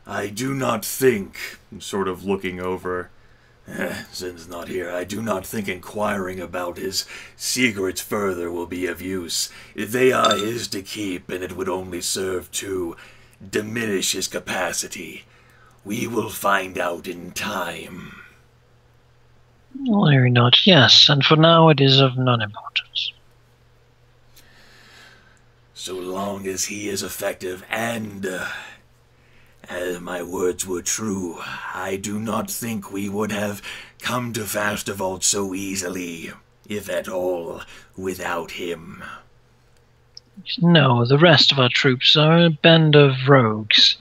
I do not think, sort of looking over, Zyn's not here, I do not think inquiring about his secrets further will be of use. They are his to keep, and it would only serve to diminish his capacity. We will find out in time. Well, very not, yes, and for now it is of non-importance. So long as he is effective and, as my words were true, I do not think we would have come to Fastervold so easily, if at all, without him. No, the rest of our troops are a band of rogues.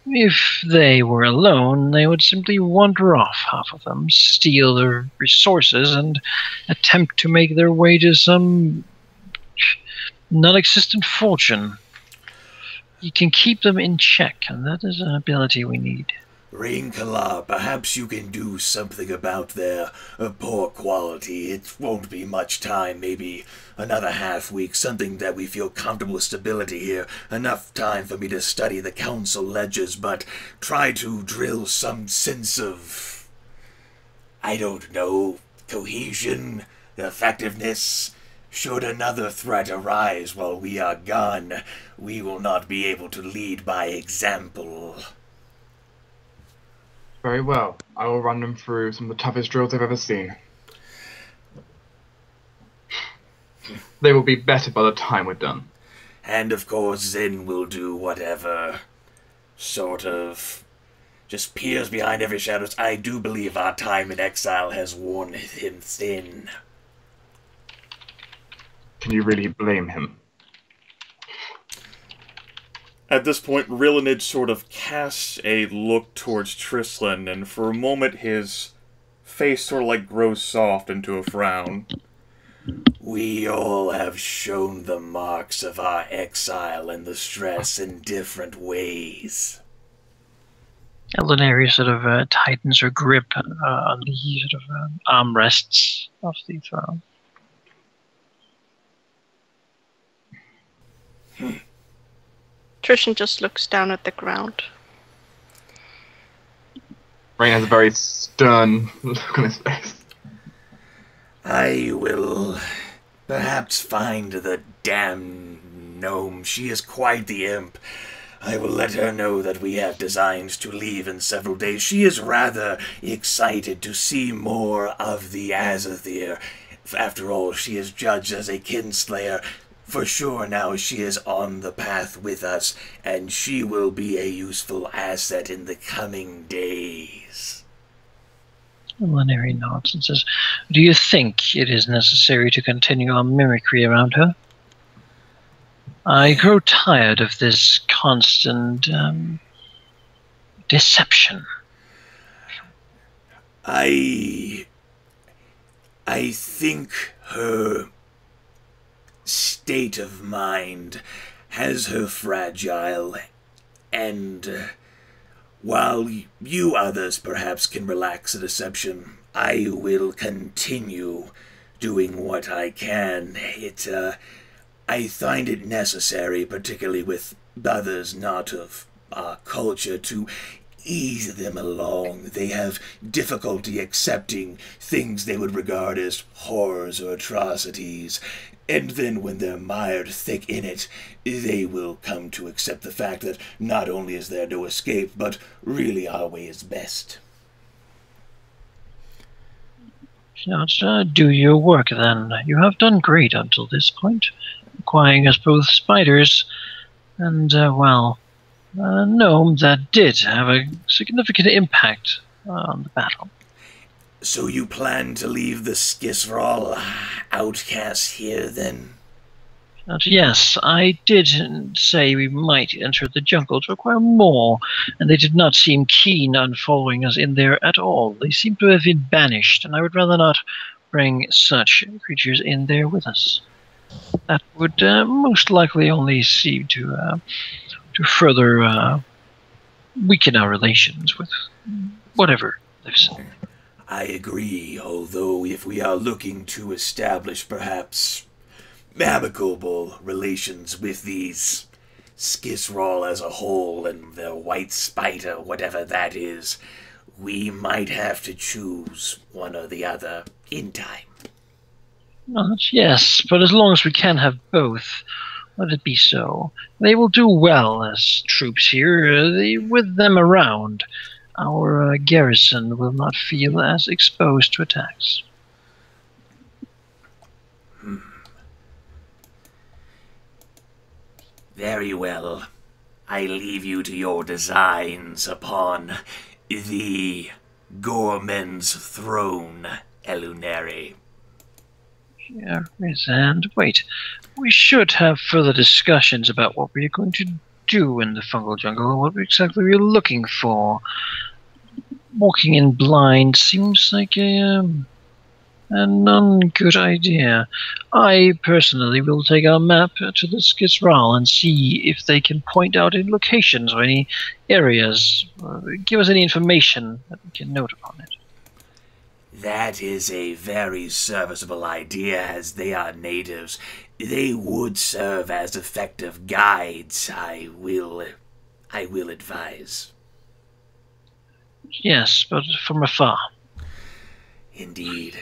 If they were alone, they would simply wander off, half of them, steal their resources, and attempt to make their way to some non-existent fortune. You can keep them in check, and that is an ability we need. Rae'nkalar, perhaps you can do something about their poor quality. It won't be much time, maybe another half week, something that we feel comfortable with stability here. Enough time for me to study the council ledgers, but try to drill some sense of, I don't know, cohesion, effectiveness. Should another threat arise while we are gone, we will not be able to lead by example. Very well. I will run them through some of the toughest drills I've ever seen. They will be better by the time we're done. And of course Zyn will do whatever sort of just peers behind every shadow. I do believe our time in exile has worn him thin. Can you really blame him? At this point, Rilinid sort of casts a look towards Trislan, and for a moment his face sort of like grows soft into a frown. We all have shown the marks of our exile and the stress in different ways. Alauneari sort of tightens her grip on the sort of armrests of the throne. Trishan just looks down at the ground. Rain has a very stern look on his face. I will perhaps find the damn gnome. She is quite the imp. I will let her know that we have designs to leave in several days. She is rather excited to see more of the Azathyr. After all, she is judged as a kinslayer. For sure now she is on the path with us, and she will be a useful asset in the coming days. Alauneari nods and says, "Do you think it is necessary to continue our mimicry around her? I grow tired of this constant deception." I think her state of mind has her fragile, and while you others perhaps can relax the deception, I will continue doing what I can. I find it necessary, particularly with others not of our culture, to ease them along. They have difficulty accepting things they would regard as horrors or atrocities, and then when they're mired thick in it, they will come to accept the fact that not only is there no escape, but really our way is best. Do your work then. You have done great until this point, acquiring us both spiders and, a gnome that did have a significant impact on the battle. So you plan to leave the Skisral outcasts here, then? Yes, I did say we might enter the jungle to acquire more, and they did not seem keen on following us in there at all. They seem to have been banished, and I would rather not bring such creatures in there with us. That would most likely only seem to further weaken our relations with whatever lives. I agree, although if we are looking to establish perhaps amicable relations with these Skisrael as a whole and the white spider, whatever that is, we might have to choose one or the other in time. Yes, but as long as we can have both, let it be so. They will do well as troops here. With them around, our garrison will not feel as exposed to attacks. Very well. I leave you to your designs upon the Gorman's throne, Alauneari. Yes, and wait. We should have further discussions about what we are going to do in the fungal jungle, what exactly we're looking for. Walking in blind seems like a non-good idea. I personally will take our map to the Skisrael and see if they can point out any locations or any areas, or give us any information that we can note upon it. That is a very serviceable idea, as they are natives. They would serve as effective guides, I will advise. Yes, but from afar. Indeed.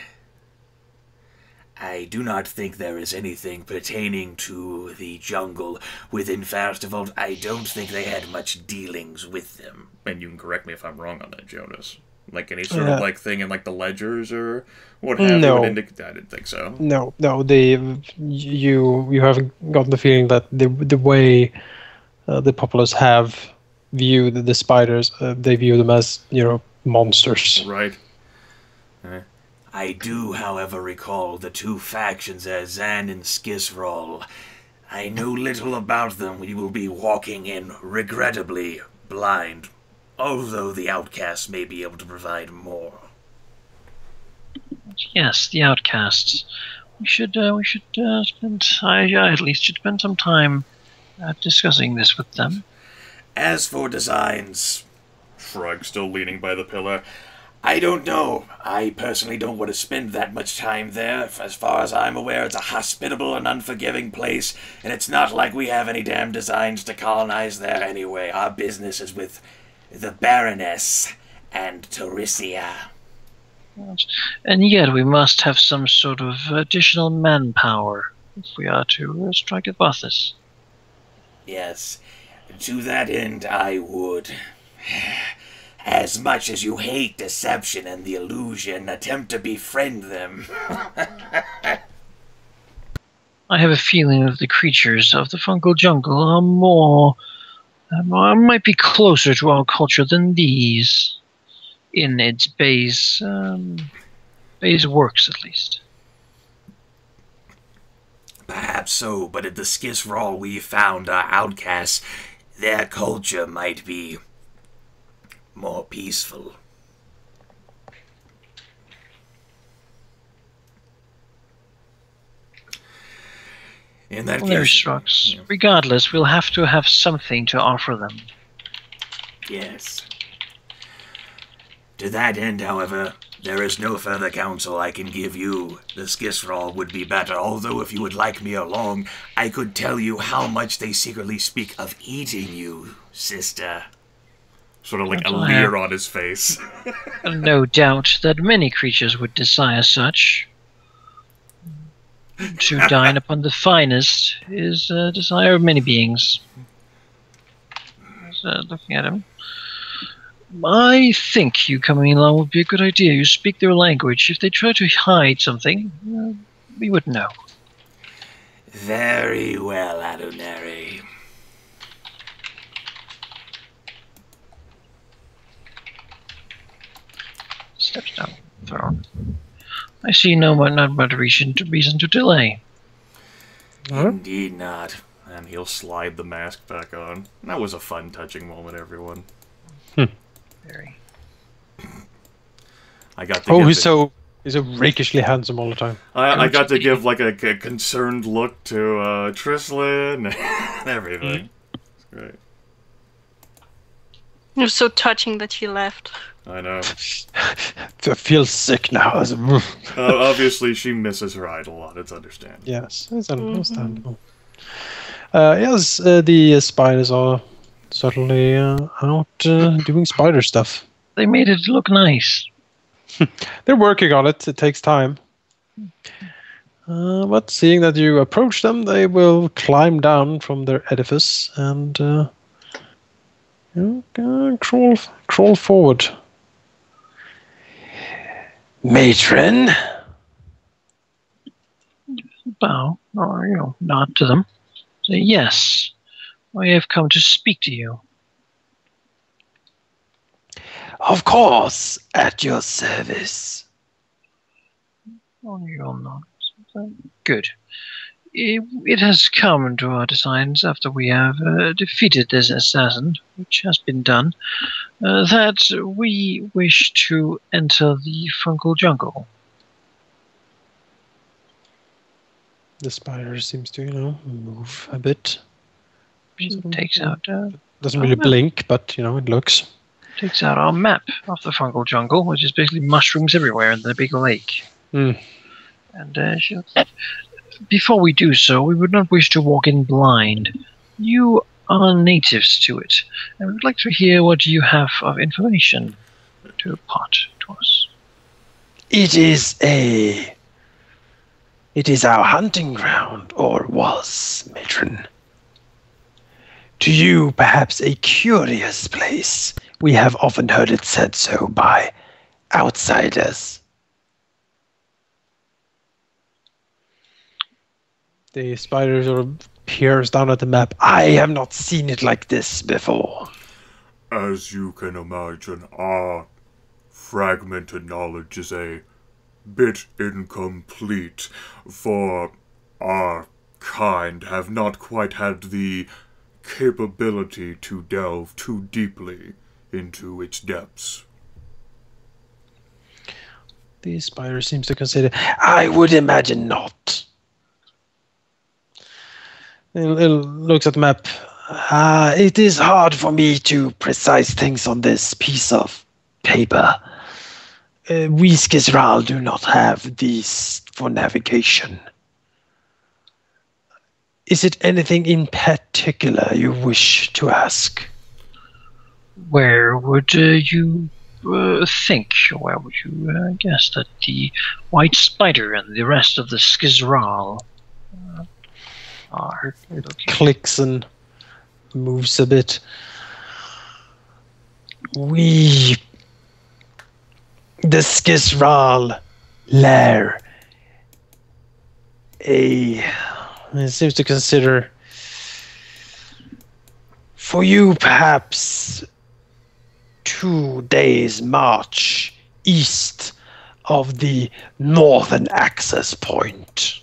I do not think there is anything pertaining to the jungle within Festival. I don't think they had much dealings with them. And you can correct me if I'm wrong on that, Jonas. Like any sort of like thing in like the ledgers or what have you would indicate? I didn't think so. No. You haven't got the feeling that the way the populace have viewed the spiders, they view them as monsters. Right. I do, however, recall the two factions as Zyn and Skisrael. I know little about them. We will be walking in regrettably blind, although the outcasts may be able to provide more. Yes, the outcasts. We should spend. I at least should spend some time discussing this with them. As for designs, Shrug, still leaning by the pillar. I don't know. I personally don't want to spend that much time there. As far as I'm aware, it's a hospitable and unforgiving place, and it's not like we have any damn designs to colonize there anyway. Our business is with the Baroness and Taurisia. And yet we must have some sort of additional manpower if we are to strike at Bothas. Yes. To that end, I would, as much as you hate deception and the illusion, attempt to befriend them. I have a feeling that the creatures of the fungal jungle are more... might be closer to our culture than these. In its base works, at least. Perhaps so, but at the Skisrael we found our outcasts. Their culture might be more peaceful. In that case, Shrux. Regardless, we'll have to have something to offer them. Yes. To that end, however, there is no further counsel I can give you. The Skisrael would be better, although if you would like me along, I could tell you how much they secretly speak of eating you, sister. Sort of like a leer on his face. No doubt that many creatures would desire such. To dine upon the finest is a desire of many beings. Looking at him. I think you coming along would be a good idea. You speak their language. If they try to hide something, we would know. Very well, Alauneari. Steps down the throne. I see not much reason to delay. Indeed not. And he'll slide the mask back on. That was a fun, touching moment, everyone. Very. I got to he's so rakishly handsome all the time. I got to give like a concerned look to Trislin and everything. It's great. It was so touching that she left. I know. I feel sick now. Obviously, she misses her idol a lot. It's understandable. Yes, it's understandable. Yes, the spiders are certainly out doing spider stuff. They made it look nice. They're working on it. It takes time. But seeing that you approach them, they will climb down from their edifice and crawl forward. Matron? Bow, or, nod to them. Say, yes, I have come to speak to you. Of course, at your service. Oh, you're not. Good. It has come to our designs after we have defeated this assassin, which has been done, that we wish to enter the fungal jungle. The spider seems to, move a bit. She takes out... doesn't really blink, but, it looks. Takes out our map of the fungal jungle, which is basically mushrooms everywhere in the big lake. Mm. And before we do so, we would not wish to walk in blind. You are natives to it, and we would like to hear what you have of information to impart to us. It is our hunting ground, or was, matron. To you, perhaps a curious place. We have often heard it said so by outsiders. The spider sort of peers down at the map. I have not seen it like this before. As you can imagine, our fragmented knowledge is a bit incomplete, for our kind have not quite had the capability to delve too deeply into its depths. The spider seems to consider. I would imagine not. It looks at the map. It is hard for me to precise things on this piece of paper. We Skizral do not have these for navigation. Is it anything in particular you wish to ask? Where would you think, where would you guess that the white spider and the rest of the Skizral are? It clicks and moves a bit. The Skizral lair. It seems to consider. For you, perhaps 2 days' march east of the northern access point.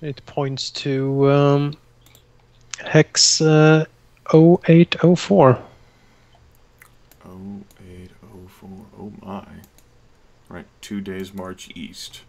It points to hex 0804. 0804, oh my. Right, 2 days march east.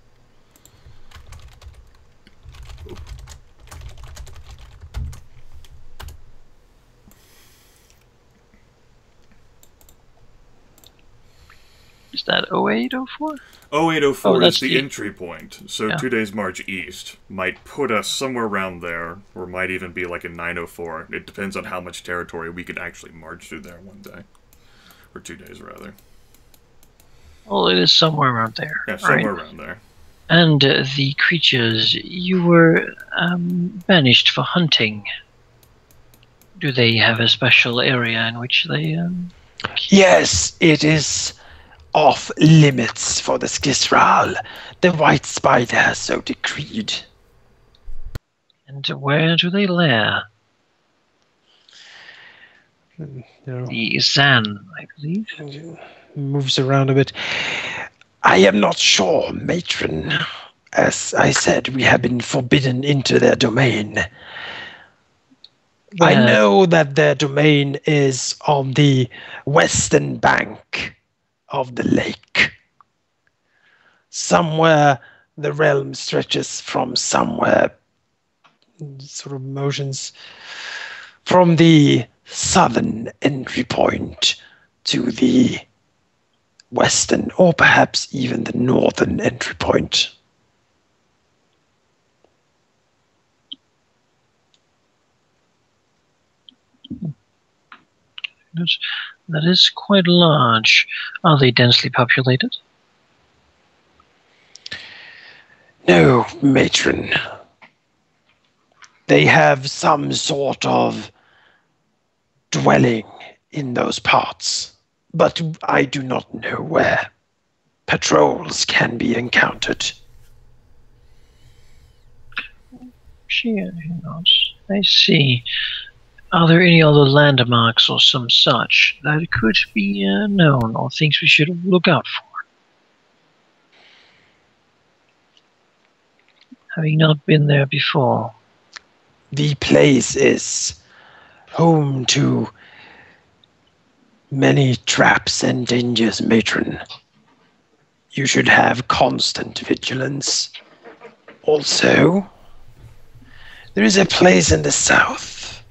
Is that 0804? 0804 that's is the the entry point, so Yeah. 2 days march east might put us somewhere around there, or might even be like in 904. It depends on how much territory we could actually march through there one day. Or 2 days, rather. Well, it is somewhere around there. Yeah, somewhere right? around there. And the creatures, you were banished for hunting. Do they have a special area in which they... Yes, it is off limits for the Skizral. The white spider has so decreed. And where do they lair? The Zan, I believe. Moves around a bit. I am not sure, matron. As I said, we have been forbidden into their domain. I know that their domain is on the western bank of the lake. Somewhere the realm stretches from somewhere, sort of motions, from the southern entry point to the western, or perhaps even the northern entry point. That is quite large. Are they densely populated? No, matron. They have some sort of dwelling in those parts, but I do not know where. Patrols can be encountered. She nods. I see. Are there any other landmarks or some such that could be known or things we should look out for? Having not been there before. The place is home to many traps and dangers, matron. You should have constant vigilance. Also, there is a place in the south,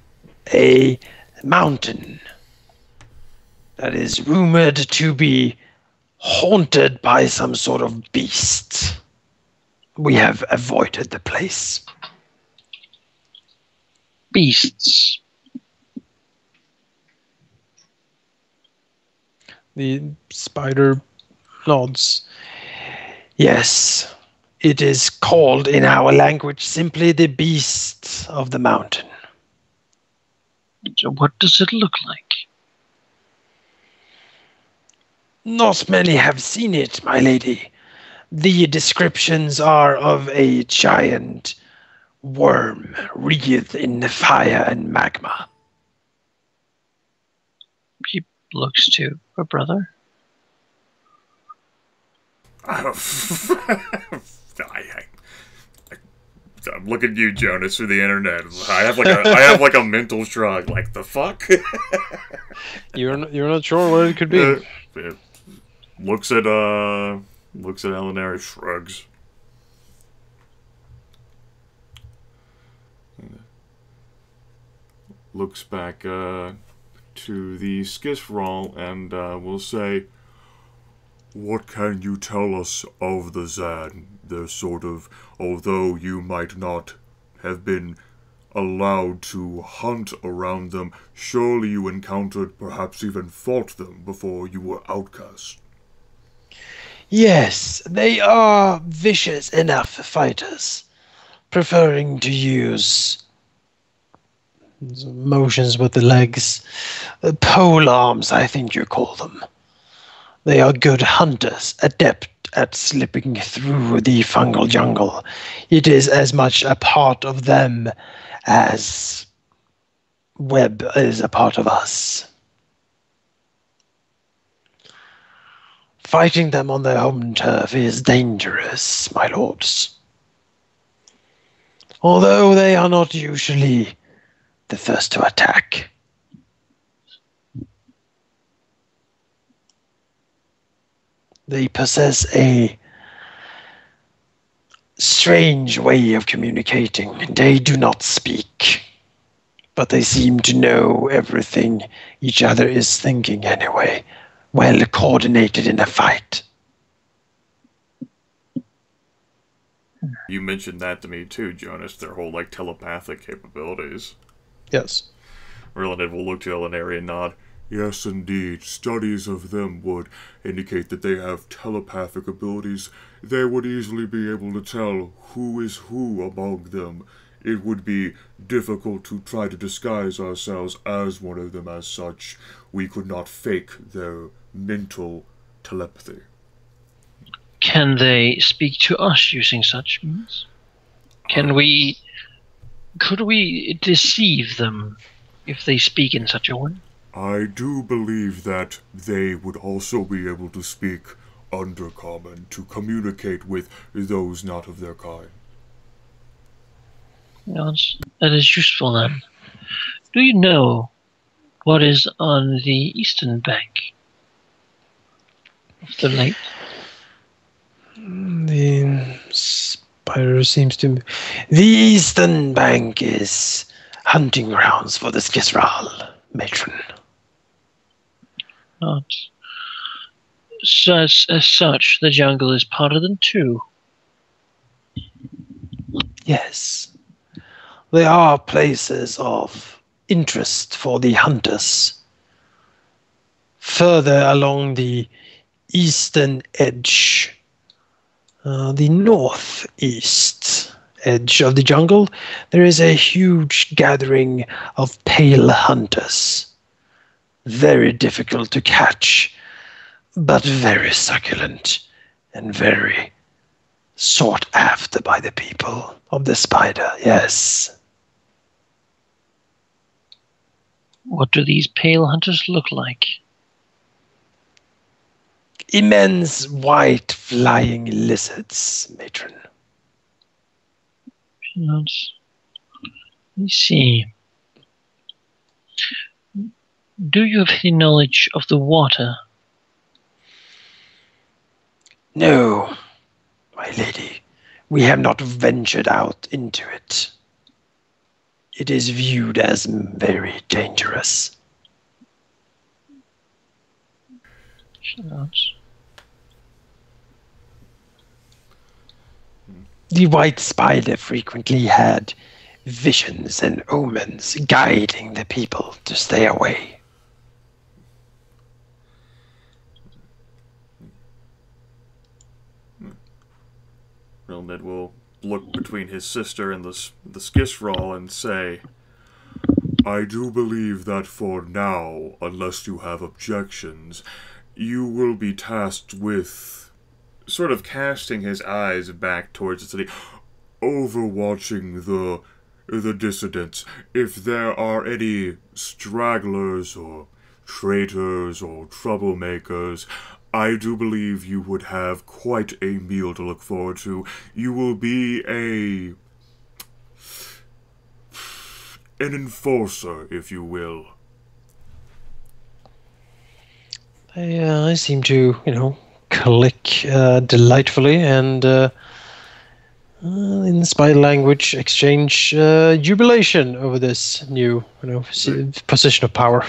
a mountain, that is rumored to be haunted by some sort of beast. We have avoided the place. Beasts. The spider nods. Yes, it is called in our language simply the beast of the mountain. So what does it look like? Not many have seen it, my lady. The descriptions are of a giant worm wreathed in fire and magma. He looks to her brother. I'm looking at you, Jonas, through the internet. I have like a mental shrug. Like, the fuck? You're not sure what it could be. It looks at Alauneari, shrugs. Looks back to the Skisral and will say, "What can you tell us of the Zyn? They're sort of, although you might not have been allowed to hunt around them, surely you encountered, perhaps even fought them before you were outcast." Yes, they are vicious enough fighters, preferring to use motions with the legs. Pole arms, I think you call them. They are good hunters, adept at slipping through the fungal jungle. It is as much a part of them as web is a part of us. Fighting them on their home turf is dangerous, my lords. Although they are not usually the first to attack. They possess a strange way of communicating. They do not speak, but they seem to know everything each other is thinking anyway, well coordinated in a fight. You mentioned that to me too, Jonas, their whole, like, telepathic capabilities. Yes. Rilinid will look to Alauneari and nod. Yes, indeed. Studies of them would indicate that they have telepathic abilities. They would easily be able to tell who is who among them. It would be difficult to try to disguise ourselves as one of them as such. We could not fake their mental telepathy. Can they speak to us using such means? Could we deceive them if they speak in such a way? I do believe that they would also be able to speak Undercommon to communicate with those not of their kind. Yes, that is useful then. Do you know what is on the eastern bank of the lake? The spider seems to... The eastern bank is hunting grounds for the Skisral, matron. Not. As such, the jungle is part of them too. Yes. They are places of interest for the hunters. further along the eastern edge, the northeast edge of the jungle, there is a huge gathering of pale hunters. Very difficult to catch, but very succulent and very sought after by the people of the spider, yes. What do these pale hunters look like? Immense white flying lizards, matron. Let me see. Do you have any knowledge of the water? No, my lady, we have not ventured out into it. It is viewed as very dangerous. She nods. The white spider frequently had visions and omens guiding the people to stay away. Rilinid will look between his sister and the Skisral and say, I do believe that for now, unless you have objections, you will be tasked with sort of casting his eyes back towards the city, overwatching the dissidents. If there are any stragglers or traitors or troublemakers, I do believe you would have quite a meal to look forward to. You will be an enforcer, if you will. I seem to, click delightfully and in spider language exchange jubilation over this new, position of power.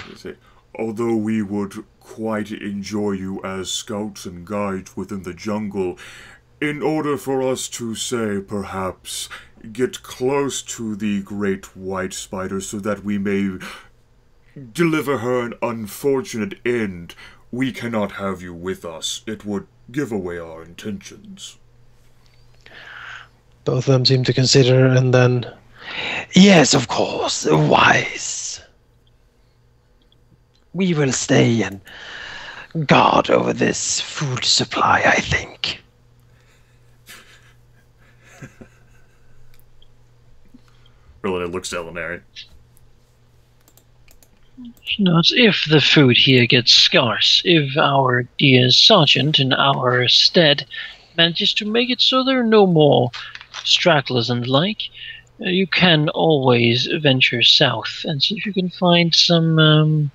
Although we would quite enjoy you as scouts and guides within the jungle, in order for us to say, perhaps, get close to the great white spider so that we may deliver her an unfortunate end, we cannot have you with us. It would give away our intentions. Both of them seem to consider, and then, yes, of course, wise. We will stay and guard over this food supply, I think. Rilinid looks to Alauneari. Notes if the food here gets scarce, if our dear sergeant in our stead manages to make it so there are no more stragglers and the like, you can always venture south and see if you can find some,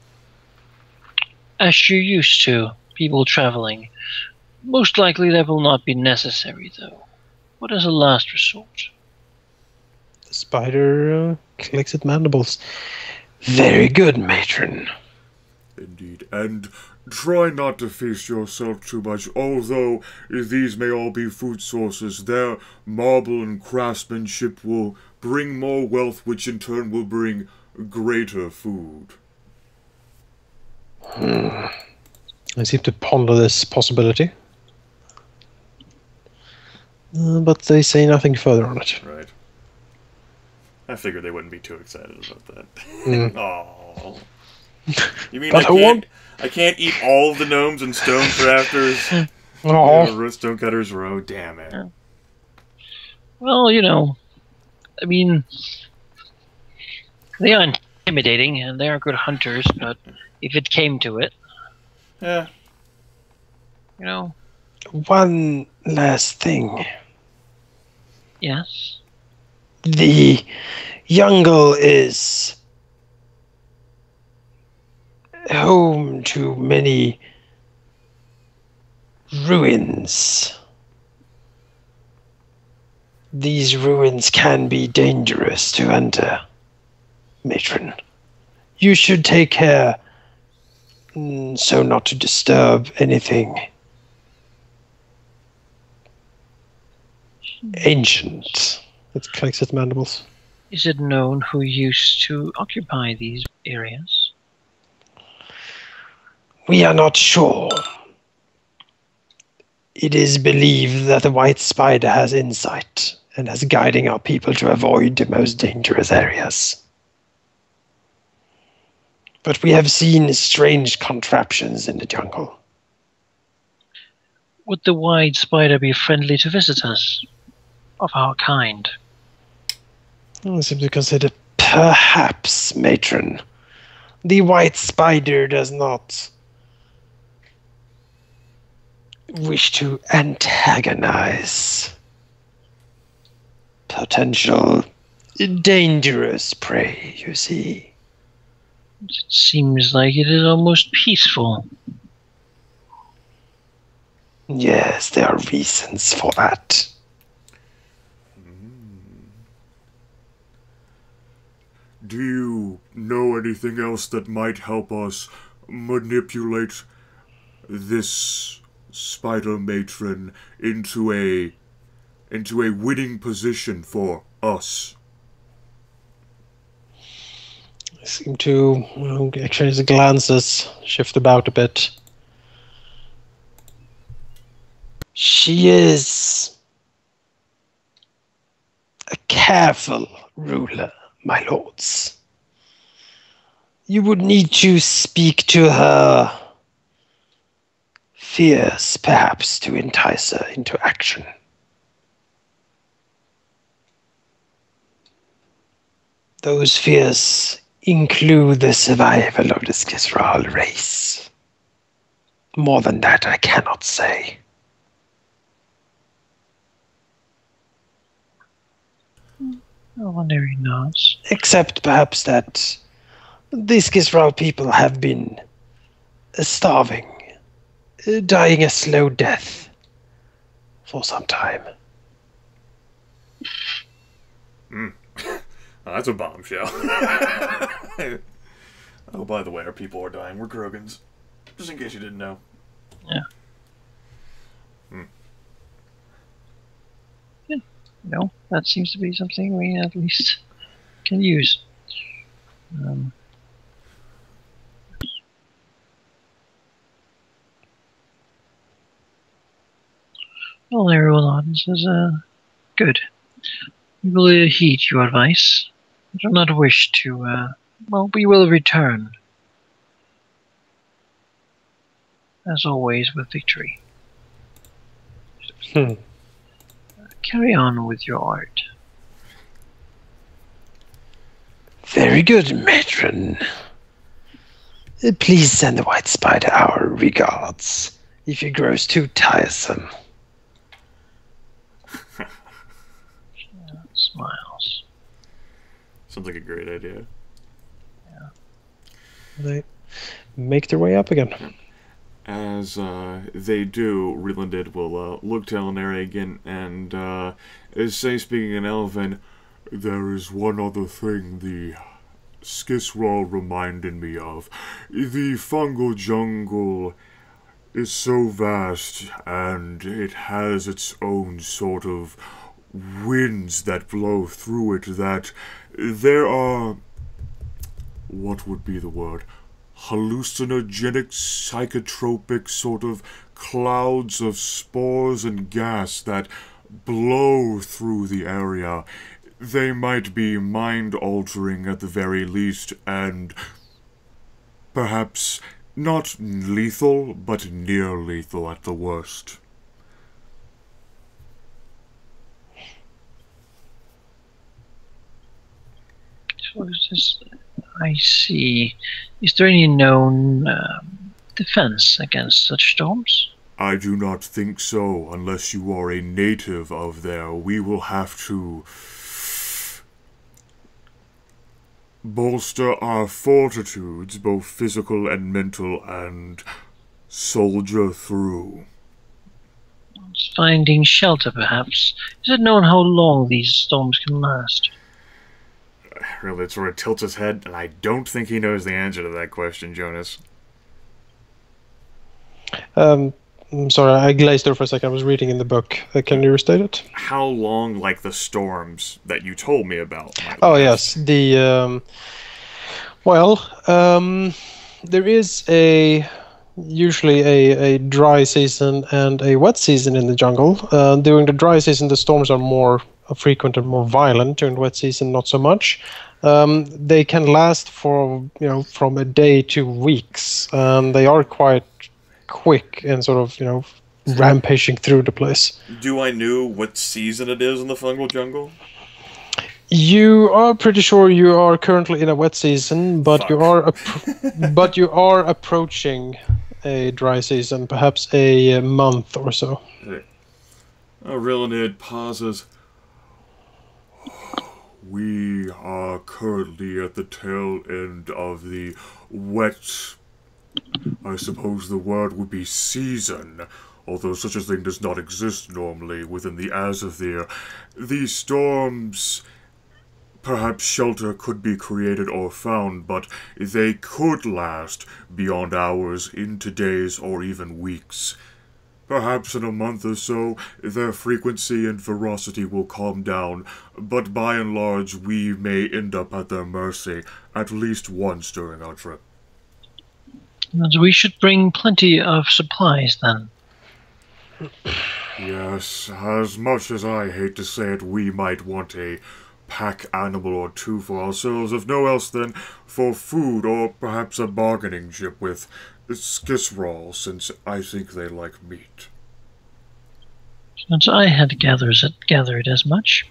as you used to, people traveling. Most likely that will not be necessary, though. But as a last resort. The spider clicks its mandibles. Very good, matron. Indeed, and try not to feast yourself too much. Although these may all be food sources, their marble and craftsmanship will bring more wealth, which in turn will bring greater food. I seem to ponder this possibility. But they say nothing further on it. Right. I figured they wouldn't be too excited about that. Oh. You mean I can't eat all of the gnomes and stone crafters? Stonecutters Row, damn it. Well, I mean, they are intimidating and they are good hunters, but if it came to it, yeah. One last thing. Yes. The jungle is home to many ruins. These ruins can be dangerous to enter, matron. You should take care so not to disturb anything ancient. It clicks its mandibles. Is it known who used to occupy these areas? We are not sure. It is believed that the white spider has insight and is guiding our people to avoid the most dangerous areas. But we have seen strange contraptions in the jungle. Would the white spider be friendly to visitors of our kind? I seem to consider perhaps, matron. The white spider does not wish to antagonize potential dangerous prey, you see. It seems like it is almost peaceful. Yes, there are reasons for that. Do you know anything else that might help us manipulate this spider matron into a winning position for us? I seem to actually his glances shift about a bit. She is a careful ruler, my lords. You would need to speak to her fears, perhaps, to entice her into action. Those fears include the survival of the Skizral race. More than that, I cannot say. Alauneari nods. Except perhaps that the Skizral people have been starving, dying a slow death for some time. Oh, that's a bombshell. Oh, by the way, our people are dying. We're Krogans. Just in case you didn't know. Yeah. Yeah. No, that seems to be something we at least can use. Well, everyone says, good. We will heed your advice. I do not wish to, well, we will return. As always, with victory. Carry on with your art. Very good, matron. Please send the white spider our regards if it grows too tiresome. Smiles. Sounds like a great idea. Yeah. They make their way up again. As they do, Rilinid will look to Alauneari again and say, speaking in Elven, there is one other thing the Skizral reminded me of. The fungal jungle is so vast, and it has its own sort of winds that blow through it, that there are, what would be the word, hallucinogenic, psychotropic sort of clouds of spores and gas that blow through the area. They might be mind-altering at the very least, and perhaps not lethal, but near lethal at the worst. So I see. Is there any known defense against such storms? I do not think so, unless you are a native of there. We will have to bolster our fortitudes, both physical and mental, and soldier through. Finding shelter, perhaps. Is it known how long these storms can last? Really, sort of tilts his head, and I don't think he knows the answer to that question, Jonas. I'm sorry, I glazed over for a second. I was reading in the book. Can you restate it? How long, like the storms that you told me about? Oh, yes. The, there is a usually a dry season and a wet season in the jungle. During the dry season, the storms are more frequent and more violent. During the wet season, not so much. They can last for from a day to weeks, and they are quite quick and sort of rampaging through the place. Do I know what season it is in the fungal jungle? You are pretty sure you are currently in a wet season, but Fuck. you are approaching a dry season, perhaps a month or so. Rilinid pauses. We are currently at the tail end of the wet, I suppose the word would be season, although such a thing does not exist normally within the Azathyr. These storms, perhaps shelter could be created or found, but they could last beyond hours into days or even weeks. Perhaps in a month or so, their frequency and ferocity will calm down, but by and large we may end up at their mercy at least once during our trip. And we should bring plenty of supplies then. Yes, as much as I hate to say it, we might want a pack animal or two for ourselves, if no else then for food, or perhaps a bargaining chip with Skisrael, since I think they like meat. Since I had gathered as much.